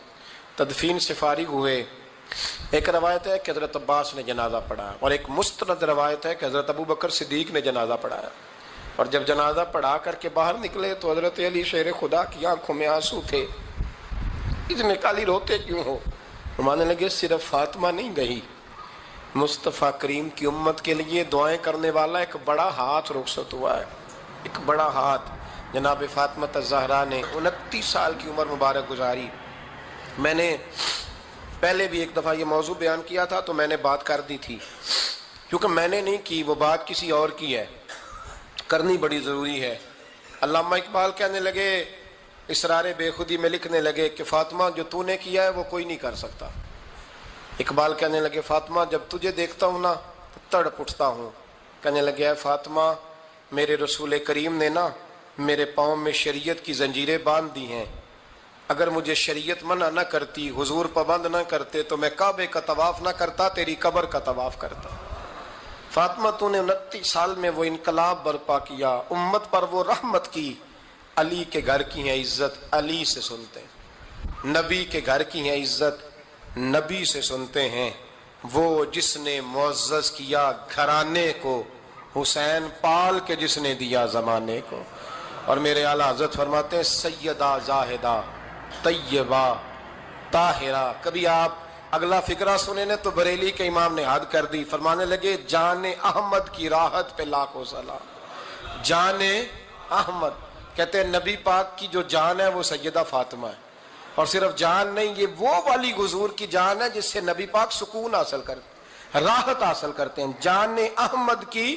تدفین سے فارغ ہوئے. ایک روایت ہے کہ حضرت عباس نے جنازہ پڑھایا اور ایک مستند روایت ہے کہ حضرت ابوبکر صدیق نے جنازہ پڑھایا. اور جب جنازہ پڑھا کر کے باہر نکلے تو حضرت علی شیر خدا کی آنکھوں میں آنسو تھے. اتنے کالی روتے کیوں ہو؟ فرمانے لگے صرف فاطمہ نہیں گئی, مصطفیٰ کریم کی امت کے لیے دعائیں کرنے والا ایک بڑا ہاتھ رخصت ہوا ہے, ایک بڑا ہاتھ. جناب فاطمہ الزہرا نے 29 سال کی عمر مبارک گزاری. میں نے پہلے بھی ایک دفعہ یہ موضوع بیان کیا تھا تو میں نے بات کر دی تھی, کیونکہ میں نے نہیں کی, وہ بات کسی اور کی ہے, کرنی بڑی ضروری ہے. علامہ اقبال کہنے لگے, اسرار بے خودی میں لکھنے لگے کہ فاطمہ جو تو نے کیا ہے وہ کوئی نہیں کر سکتا. اقبال کہنے لگے فاطمہ جب تجھے دیکھتا ہوں نا تو تڑپ اٹھتا ہوں. کہنے لگے اے فاطمہ میرے رسول کریم نے نا میرے پاؤں میں شریعت کی زنجیریں باندھ دی ہیں, اگر مجھے شریعت منع نہ کرتی, حضور پابند نہ کرتے تو میں کعبے کا طواف نہ کرتا, تیری قبر کا طواف کرتا. فاطمہ تو نے 29 سال میں وہ انقلاب برپا کیا, امت پر وہ رحمت کی. علی کے گھر کی ہے عزت, علی سے سنتے ہیں. نبی کے گھر کی ہے عزت, نبی سے سنتے ہیں. وہ جس نے معزز کیا گھرانے کو, حسین پال کے جس نے دیا زمانے کو. اور میرے اعلیٰ حضرت فرماتے ہیں سیدہ زاہدہ طیبہ طاہرہ. کبھی آپ اگلا فقرہ سنے نے تو بریلی کے امام نے حد کر دی, فرمانے لگے جان احمد کی راحت پہ لاکھوں سلام. جان احمد کہتے ہیں نبی پاک کی جو جان ہے وہ سیدہ فاطمہ ہے, اور صرف جان نہیں, یہ وہ والی حضور کی جان ہے جس سے نبی پاک سکون حاصل کرتے, راحت حاصل کرتے ہیں. جان احمد کی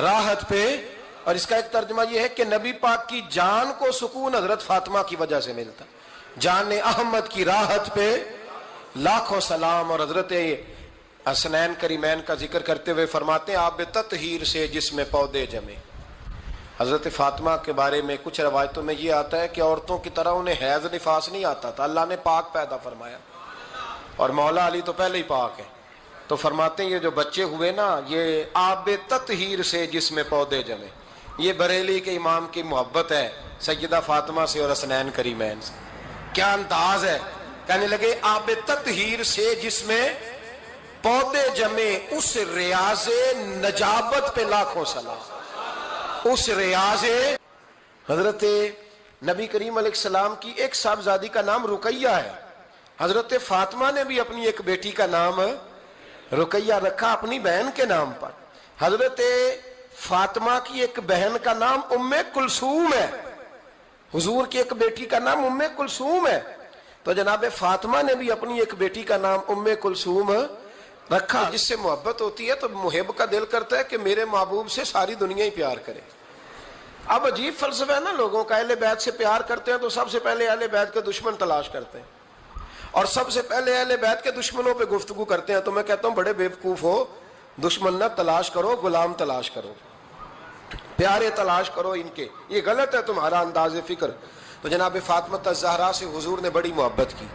راحت پہ, اور اس کا ایک ترجمہ یہ ہے کہ نبی پاک کی جان کو سکون حضرت فاطمہ کی وجہ سے ملتا. جان احمد کی راحت پہ لاکھوں سلام. اور حضرت حسنین کریمین کا ذکر کرتے ہوئے فرماتے ہیں آب تطہیر سے جس میں پودے جمے. حضرت فاطمہ کے بارے میں کچھ روایتوں میں یہ آتا ہے کہ عورتوں کی طرح انہیں حیض نفاس نہیں آتا تھا, اللہ نے پاک پیدا فرمایا, اور مولا علی تو پہلے ہی پاک ہے. تو فرماتے ہیں یہ جو بچے ہوئے نا یہ آب تطہیر سے جس میں پودے جمے. یہ بریلی کے امام کی محبت ہے سیدہ فاطمہ سے اور حسنین کریمین سے. کیا انداز ہے, کہنے لگے آب تطہیر سے جس میں پودے جمے, اس ریاض نجابت پہ لاکھوں سلام. اس ریاض حضرت نبی کریم علیہ السلام کی ایک صاحبزادی کا نام رقیہ ہے. حضرت فاطمہ نے بھی اپنی ایک بیٹی کا نام رقیہ رکھا اپنی بہن کے نام پر. حضرت فاطمہ کی ایک بہن کا نام ام کلثوم ہے, حضور کی ایک بیٹی کا نام ام کلثوم ہے. تو جناب فاطمہ نے بھی اپنی ایک بیٹی کا نام ام کلثوم رکھا. جس سے محبت ہوتی ہے تو محب کا دل کرتا ہے کہ میرے محبوب سے ساری دنیا ہی پیار کرے. اب عجیب فلسفہ ہے نا لوگوں کا، اہل بیت سے پیار کرتے ہیں تو سب سے پہلے اہل بیت کے دشمن تلاش کرتے ہیں، اور سب سے پہلے اہل بیت کے دشمنوں پہ گفتگو کرتے ہیں. تو میں کہتا ہوں بڑے بیوقوف ہو، دشمن نہ تلاش کرو، غلام تلاش کرو، پیارے تلاش کرو ان کے. یہ غلط ہے تمہارا انداز فکر. تو جناب فاطمہ الزہرا سے حضور نے بڑی محبت کی.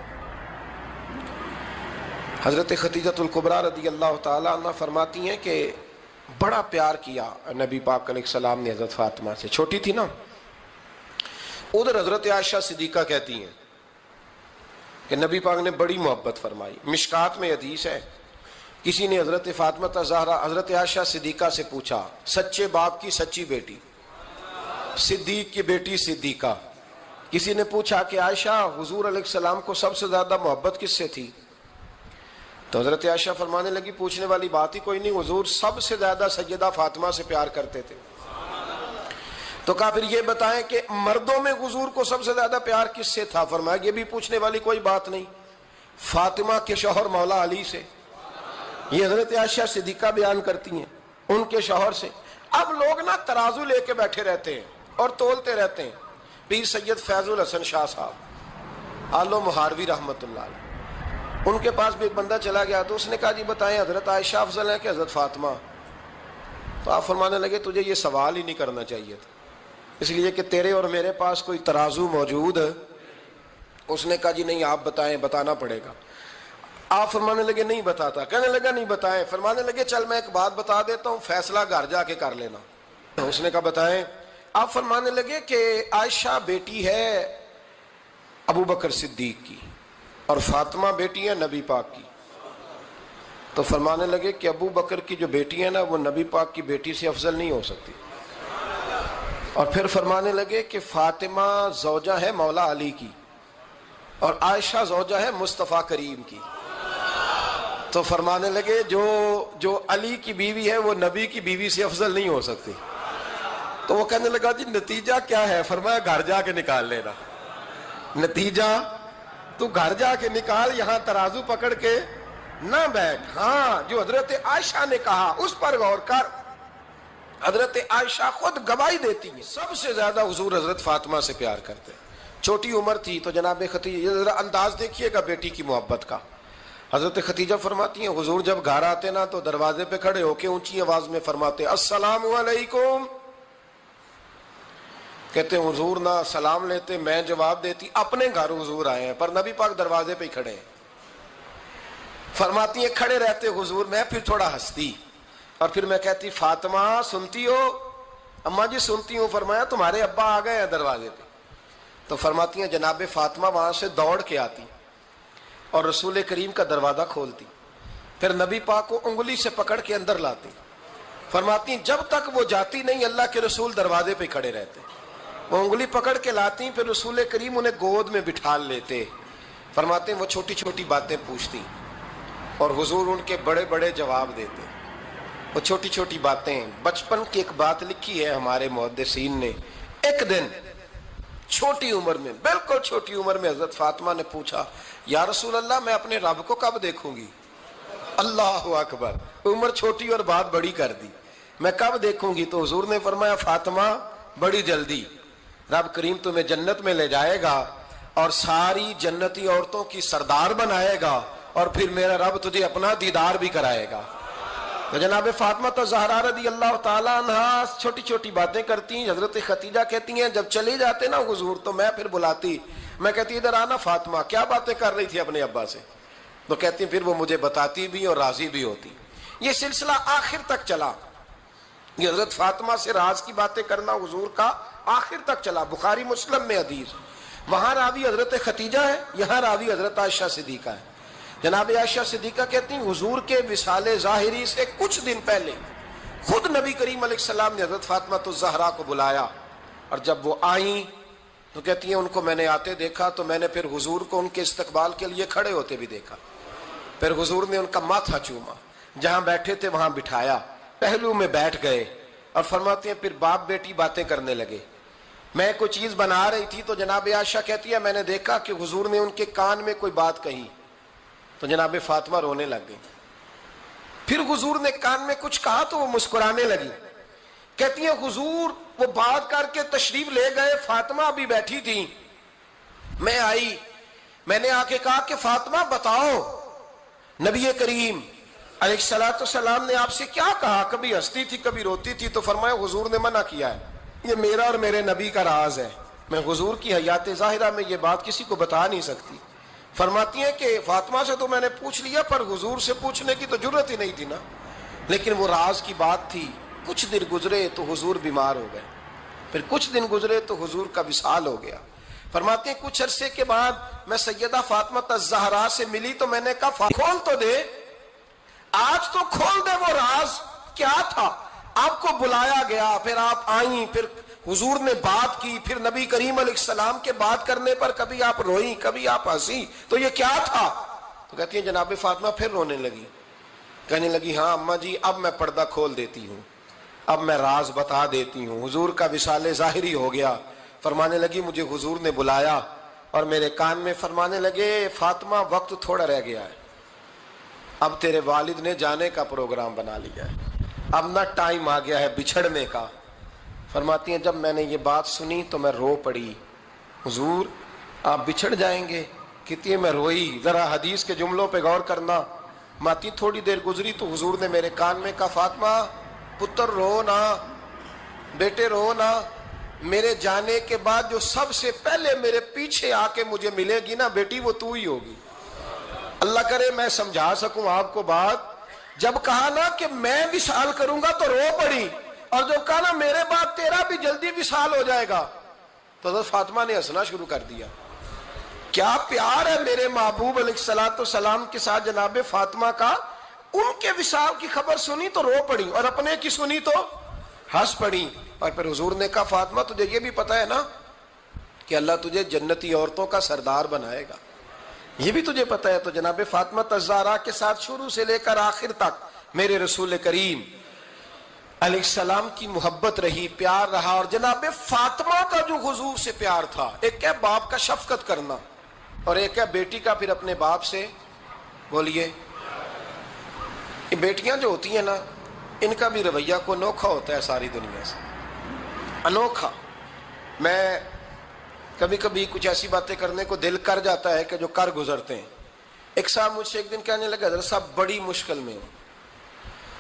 حضرت خدیجہ الکبریٰ رضی اللہ تعالی عنہ فرماتی ہیں کہ بڑا پیار کیا نبی پاک علیہ السلام نے حضرت فاطمہ سے. چھوٹی تھی نا. ادھر حضرت عائشہ صدیقہ کہتی ہیں کہ نبی پاک نے بڑی محبت فرمائی. مشکات میں حدیث ہے، کسی نے حضرت فاطمہ الزہرا حضرت عائشہ صدیقہ سے پوچھا، سچے باپ کی سچی بیٹی، صدیق کی بیٹی صدیقہ. کسی نے پوچھا کہ عائشہ حضور علیہ السلام کو سب سے زیادہ محبت کس سے تھی؟ تو حضرت عائشہ فرمانے لگی پوچھنے والی بات ہی کوئی نہیں، حضور سب سے زیادہ سیدہ فاطمہ سے پیار کرتے تھے. تو کہا پھر یہ بتائیں کہ مردوں میں حضور کو سب سے زیادہ پیار کس سے تھا؟ فرمایا یہ بھی پوچھنے والی کوئی بات نہیں، فاطمہ کے شوہر مولا علی سے. یہ حضرت عائشہ صدیقہ بیان کرتی ہیں ان کے شوہر سے. اب لوگ نا ترازو لے کے بیٹھے رہتے ہیں اور تولتے رہتے ہیں. پیر سید فیض الحسن شاہ صاحب آلو مہاروی رحمت اللہ علیہ، ان کے پاس بھی ایک بندہ چلا گیا تو اس نے کہا جی بتائیں حضرت عائشہ افضل ہے کہ حضرت فاطمہ؟ تو آپ فرمانے لگے تجھے یہ سوال ہی نہیں کرنا چاہیے تھا، اس لیے کہ تیرے اور میرے پاس کوئی ترازو موجود ہے. اس نے کہا جی نہیں آپ بتائیں، بتانا پڑے گا. آپ فرمانے لگے نہیں بتاتا. کہنے لگا نہیں بتائیں. فرمانے لگے چل میں ایک بات بتا دیتا ہوں، فیصلہ گھر جا کے کر لینا. اس نے کہا بتائیں. آپ فرمانے لگے کہ عائشہ بیٹی ہے ابو بکر صدیق کی اور فاطمہ بیٹی ہے نبی پاک کی. تو فرمانے لگے کہ ابو بکر کی جو بیٹی ہے نا وہ نبی پاک کی بیٹی سے افضل نہیں ہو سکتی. اور پھر فرمانے لگے کہ فاطمہ زوجہ ہے مولا علی کی اور عائشہ زوجہ ہے مصطفیٰ کریم کی. تو فرمانے لگے جو علی کی بیوی ہے وہ نبی کی بیوی سے افضل نہیں ہو سکتی. تو وہ کہنے لگا جی نتیجہ کیا ہے؟ فرمایا گھر جا کے نکال لینا. نتیجہ تو گھر جا کے نکال، یہاں ترازو پکڑ کے نہ بیٹھ. ہاں جو حضرت عائشہ نے کہا اس پر غور کر. حضرت عائشہ خود گواہی دیتی ہیں سب سے زیادہ حضور حضرت فاطمہ سے پیار کرتے. چھوٹی عمر تھی تو جناب خدیجہ، ذرا انداز دیکھیے گا بیٹی کی محبت کا. حضرت خدیجہ فرماتی ہیں حضور جب گھر آتے نا تو دروازے پہ کھڑے ہو کے اونچی آواز میں فرماتے السلام علیکم. کہتے ہیں حضور نہ سلام لیتے، میں جواب دیتی. اپنے گھر حضور آئے ہیں پر نبی پاک دروازے پہ ہی کھڑے ہیں. فرماتی ہیں کھڑے رہتے حضور، میں پھر تھوڑا ہنستی اور پھر میں کہتی فاطمہ سنتی ہو؟ اماں جی سنتی ہوں. فرمایا تمہارے ابا آ گئے ہیں دروازے پہ. تو فرماتی ہیں جناب فاطمہ وہاں سے دوڑ کے آتی اور رسول کریم کا دروازہ کھولتی، پھر نبی پاک کو انگلی سے پکڑ کے اندر لاتی. فرماتی ہیں جب تک وہ جاتی نہیں اللہ کے رسول دروازے پہ کھڑے رہتے. وہ انگلی پکڑ کے لاتی، پھر رسول کریم انہیں گود میں بٹھا لیتے. فرماتے ہیں وہ چھوٹی چھوٹی باتیں پوچھتی اور حضور ان کے بڑے بڑے جواب دیتے. وہ چھوٹی چھوٹی باتیں. بچپن کی ایک بات لکھی ہے ہمارے محدثین نے. ایک دن چھوٹی عمر میں، بالکل چھوٹی عمر میں حضرت فاطمہ نے پوچھا یا رسول اللہ میں اپنے رب کو کب دیکھوں گی؟ اللہ اکبر، عمر چھوٹی اور بات بڑی کر دی. میں کب دیکھوں گی؟ تو حضور نے فرمایا فاطمہ بڑی جلدی. رب کریم تمہیں جنت میں لے جائے گا اور ساری جنتی عورتوں کی سردار بنائے گا اور پھر میرا رب تجھے اپنا دیدار بھی کرائے گا. تو جناب فاطمہ الزہرا رضی اللہ تعالیٰ عنہا چھوٹی چھوٹی باتیں کرتی ہیں. حضرت خدیجہ کہتی ہیں جب چلے جاتے نا حضور تو میں پھر بلاتی، میں کہتی ادھر آنا فاطمہ، کیا باتیں کر رہی تھی اپنے ابا سے؟ تو کہتی پھر وہ مجھے بتاتی بھی اور راضی بھی ہوتی. یہ سلسلہ آخر تک چلا. یہ حضرت فاطمہ سے راز کی باتیں کرنا حضور کا آخر تک چلا. بخاری مسلم میں حدیث، وہاں راوی حضرت خدیجہ ہے، یہاں راوی حضرت عائشہ صدیقہ ہے. جناب عائشہ صدیقہ کہتی ہیں حضور کے وصال ظاہری سے کچھ دن پہلے خود نبی کریم علیہ السلام نے حضرت فاطمہ الزہرا کو بلایا اور جب وہ آئیں تو کہتی ہیں ان کو میں نے آتے دیکھا تو میں نے پھر حضور کو ان کے استقبال کے لیے کھڑے ہوتے بھی دیکھا. پھر حضور نے ان کا ماتھا چوما، جہاں بیٹھے تھے وہاں بٹھایا، پہلو میں بیٹھ گئے اور فرماتے ہیں پھر باپ بیٹی باتیں کرنے لگے. میں کوئی چیز بنا رہی تھی تو جناب عائشہ کہتی ہے میں نے دیکھا کہ حضور نے ان کے کان میں کوئی بات کہی تو جناب فاطمہ رونے لگ گئی. پھر حضور نے کان میں کچھ کہا تو وہ مسکرانے لگی. کہتی ہیں حضور وہ بات کر کے تشریف لے گئے. فاطمہ ابھی بیٹھی تھی, میں آئی, میں نے آ کے کہا کہ فاطمہ بتاؤ نبی کریم علیہ الصلوۃ والسلام نے آپ سے کیا کہا؟ کبھی ہنستی تھی کبھی روتی تھی. تو فرمایا حضور نے منع کیا ہے, یہ میرا اور میرے نبی کا راز ہے, میں حضور کی حیات ظاہرہ میں یہ بات کسی کو بتا نہیں سکتی. فرماتی ہیں کہ فاطمہ سے تو میں نے پوچھ لیا, پر حضور سے پوچھنے کی تو ضرورت ہی نہیں تھی نا, لیکن وہ راز کی بات تھی. کچھ دن گزرے تو حضور بیمار ہو گئے, پھر کچھ دن گزرے تو حضور کا وصال ہو گیا. فرماتے ہیں کچھ عرصے کے بعد میں سیدہ فاطمہ الزہرا سے ملی تو میں نے کہا کھول تو دے, آج تو کھول دے وہ راز کیا تھا. آپ کو بلایا گیا, پھر آپ آئیں, پھر حضور نے بات کی, پھر نبی کریم علیہ السلام کے بات کرنے پر کبھی آپ روئیں کبھی آپ ہنسی, تو یہ کیا تھا؟ تو کہتی ہیں جناب فاطمہ پھر رونے لگی, کہنے لگی ہاں اماں جی اب میں پردہ کھول دیتی ہوں, اب میں راز بتا دیتی ہوں. حضور کا وصال ظاہری ہو گیا. فرمانے لگی مجھے حضور نے بلایا اور میرے کان میں فرمانے لگے فاطمہ وقت تھوڑا رہ گیا ہے, اب تیرے والد نے جانے کا پروگرام بنا لیا ہے, اب نہ ٹائم آ گیا ہے بچھڑنے کا. فرماتی ہیں جب میں نے یہ بات سنی تو میں رو پڑی, حضور آپ بچھڑ جائیں گے؟ کہتی ہے میں روئی. ذرا حدیث کے جملوں پہ غور کرنا. ماتی تھوڑی دیر گزری تو حضور نے میرے کان میں کہا فاطمہ پتر رو نہ, بیٹے رو نہ, میرے جانے کے بعد جو سب سے پہلے میرے پیچھے آ کے مجھے ملے گی نا بیٹی وہ تو ہی ہوگی. اللہ کرے میں سمجھا سکوں آپ کو بات. جب کہا نا کہ میں وصال کروں گا تو رو پڑی, اور جب کہا نا میرے بعد تیرا بھی جلدی وصال ہو جائے گا تو حضرت فاطمہ نے ہنسنا شروع کر دیا. کیا پیار ہے میرے محبوب علیہ الصلوۃ والسلام کے ساتھ جناب فاطمہ کا. ان کے وصال کی خبر سنی تو رو پڑی, اور اپنے کی سنی تو ہنس پڑی. اور پھر حضور نے کہا فاطمہ تجھے یہ بھی پتا ہے نا کہ اللہ تجھے جنتی عورتوں کا سردار بنائے گا, یہ بھی تجھے پتا ہے. تو جناب فاطمہ الزہرا کے ساتھ شروع سے لے کر آخر تک میرے رسول کریم علیہ السلام کی محبت رہی, پیار رہا. اور جناب فاطمہ کا جو حضور سے پیار تھا, ایک ہے باپ کا شفقت کرنا اور ایک ہے بیٹی کا پھر اپنے باپ سے, بولیے, یہ بیٹیاں جو ہوتی ہیں نا ان کا بھی رویہ کو انوکھا ہوتا ہے ساری دنیا سے, انوکھا. میں کبھی کبھی کچھ ایسی باتیں کرنے کو دل کر جاتا ہے کہ جو کر گزرتے ہیں. ایک صاحب مجھ سے ایک دن کہنے لگا حضرت صاحب بڑی مشکل میں ہوں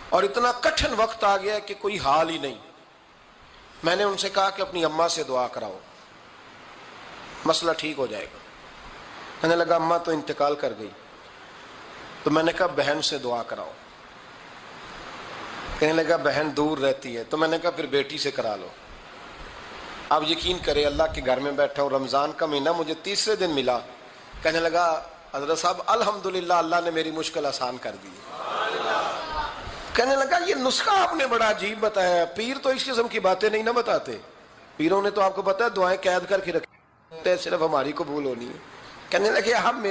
اور اتنا کٹھن وقت آ گیا کہ کوئی حال ہی نہیں. میں نے ان سے کہا کہ اپنی اماں سے دعا کراؤ, مسئلہ ٹھیک ہو جائے گا. کہنے لگا اماں تو انتقال کر گئی. تو میں نے کہا بہن سے دعا کراؤ. کہنے لگا بہن دور رہتی ہے. تو میں نے کہا پھر بیٹی سے کرا لو. آپ یقین کرے اللہ کے گھر میں بیٹھا ہوں, رمضان کا مہینہ مجھے تیسرے دن ملا. کہنے لگا حضرت صاحب الحمدللہ اللہ نے میری مشکل آسان کر دی. کہنے لگا یہ نسخہ آپ نے بڑا عجیب بتایا, پیر تو اس قسم کی باتیں نہیں نہ بتاتے. پیروں نے تو آپ کو پتا ہے دعائیں قید کر کے رکھتے, صرف ہماری قبول ہونی ہے. کہنے لگے ہم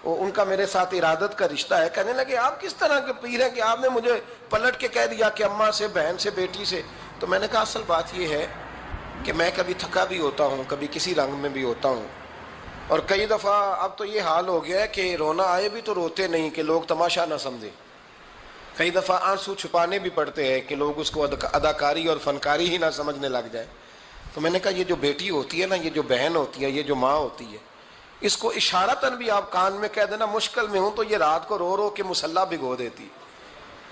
ان کا میرے ساتھ ارادت کا رشتہ ہے. کہنے لگے آپ کس طرح کے پیر ہیں کہ آپ نے مجھے پلٹ کے کہہ دیا کہ اماں سے, بہن سے, بیٹی سے. تو میں نے کہا اصل بات یہ ہے کہ میں کبھی تھکا بھی ہوتا ہوں, کبھی کسی رنگ میں بھی ہوتا ہوں, اور کئی دفعہ اب تو یہ حال ہو گیا ہے کہ رونا آئے بھی تو روتے نہیں کہ لوگ تماشا نہ سمجھے. کئی دفعہ آنسو چھپانے بھی پڑتے ہیں کہ لوگ اس کو اداکاری اور فنکاری ہی نہ سمجھنے لگ جائیں. تو میں نے کہا یہ جو بیٹی ہوتی ہے نا, یہ جو بہن ہوتی ہے, یہ جو ماں ہوتی ہے, اس کو اشارتاً بھی آپ کان میں کہہ دینا مشکل میں ہوں تو یہ رات کو رو رو کے مصلی بھگو دیتی.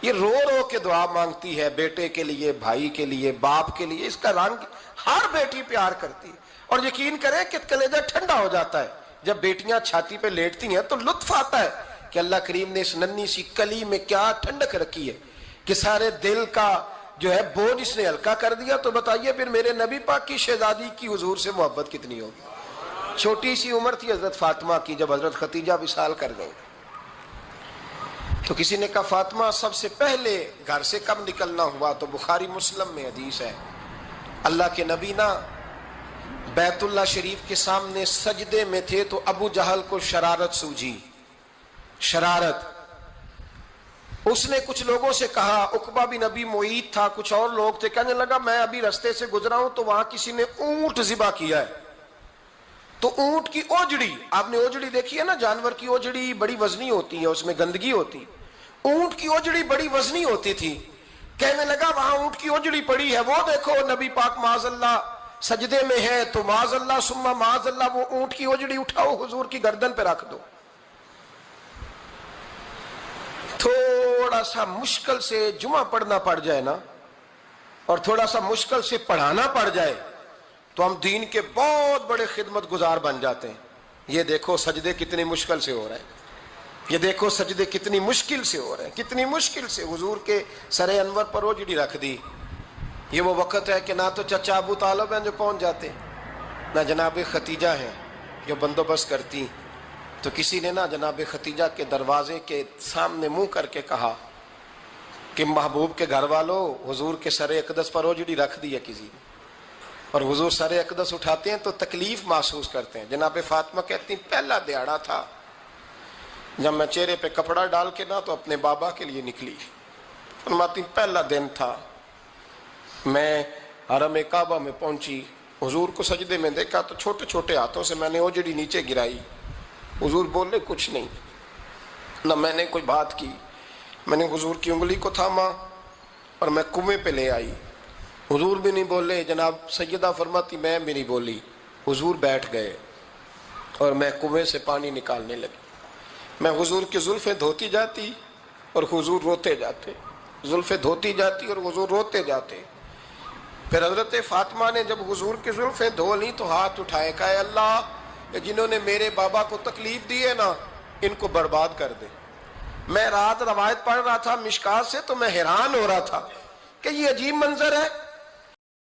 یہ رو رو کے دعا مانگتی ہے بیٹے کے لیے, بھائی کے لیے, باپ کے لیے. اس کا رنگ ہر بیٹی پیار کرتی ہے. اور یقین کریں کہ کلیجہ ٹھنڈا ہو جاتا ہے جب بیٹیاں چھاتی پہ لیٹتی ہیں تو لطف آتا ہے کہ اللہ کریم نے اس ننھی سی کلی میں کیا ٹھنڈک رکھی ہے کہ سارے دل کا جو ہے بوجھ اس نے ہلکا کر دیا. تو بتائیے پھر میرے نبی پاک کی شہزادی کی حضور سے محبت کتنی ہوگی. چھوٹی سی عمر تھی حضرت فاطمہ کی جب حضرت خدیجہ وصال کر گئی. تو کسی نے کہا فاطمہ سب سے پہلے گھر سے کب نکلنا ہوا؟ تو بخاری مسلم میں حدیث ہے, اللہ کے نبی نا بیت اللہ شریف کے سامنے سجدے میں تھے تو ابو جہل کو شرارت سوجھی. شرارت. اس نے کچھ لوگوں سے کہا, عقبہ بن ابی معیط تھا, کچھ اور لوگ تھے, کہنے لگا میں ابھی رستے سے گزرا ہوں تو وہاں کسی نے اونٹ ذبح کیا ہے. تو اونٹ کی اوجڑی, آپ نے اوجڑی دیکھی ہے نا, جانور کی اوجڑی بڑی وزنی ہوتی ہے, اس میں گندگی ہوتی. اونٹ کی اوجڑی بڑی وزنی ہوتی تھی. کہنے لگا وہاں اونٹ کی اجڑی پڑی ہے، وہ دیکھو نبی پاک معاذ اللہ سجدے میں ہے، تو معاذ اللہ ثم معاذ اللہ وہ اونٹ کی اجڑی اٹھاؤ حضور کی گردن پہ رکھ دو۔ تھوڑا سا مشکل سے جمعہ پڑھنا پڑ جائے نا، اور تھوڑا سا مشکل سے پڑھانا پڑ جائے، تو ہم دین کے بہت بڑے خدمت گزار بن جاتے ہیں۔ یہ دیکھو سجدے کتنی مشکل سے ہو رہے ہیں، یہ دیکھو سجدے کتنی مشکل سے ہو رہے ہیں، کتنی مشکل سے حضور کے سر انور پر اجڑی رکھ دی۔ یہ وہ وقت ہے کہ نہ تو چچا ابو طالب ہیں جو پہنچ جاتے، نہ جناب ختیجہ ہیں جو بندوبست کرتی، تو کسی نے نہ جناب ختیجہ کے دروازے کے سامنے منہ کر کے کہا کہ محبوب کے گھر والوں حضور کے سر اقدس پر اجڑی رکھ دی ہے کسی نے، اور حضور سر اقدس اٹھاتے ہیں تو تکلیف محسوس کرتے ہیں۔ جناب فاطمہ کہتی ہیں پہلا دیہڑا تھا جب میں چہرے پہ کپڑا ڈال کے نہ تو اپنے بابا کے لیے نکلی، فرماتی پہلا دن تھا، میں حرم کعبہ میں پہنچی، حضور کو سجدے میں دیکھا تو چھوٹے چھوٹے ہاتھوں سے میں نے اجڑی نیچے گرائی، حضور بولے کچھ نہیں، نہ میں نے کوئی بات کی، میں نے حضور کی انگلی کو تھاما اور میں کنویں پہ لے آئی، حضور بھی نہیں بولے، جناب سیدہ فرماتی میں بھی نہیں بولی، حضور بیٹھ گئے اور میں کنویں سے پانی نکالنے لگی، میں حضور کی زلفیں دھوتی جاتی اور حضور روتے جاتے، زلفیں دھوتی جاتی اور حضور روتے جاتے۔ پھر حضرت فاطمہ نے جب حضور کی زلفیں دھو لی تو ہاتھ اٹھائے، کہا اے اللہ جنہوں نے میرے بابا کو تکلیف دی ہے نا ان کو برباد کر دے۔ میں رات روایت پڑھ رہا تھا مشکات سے تو میں حیران ہو رہا تھا کہ یہ عجیب منظر ہے،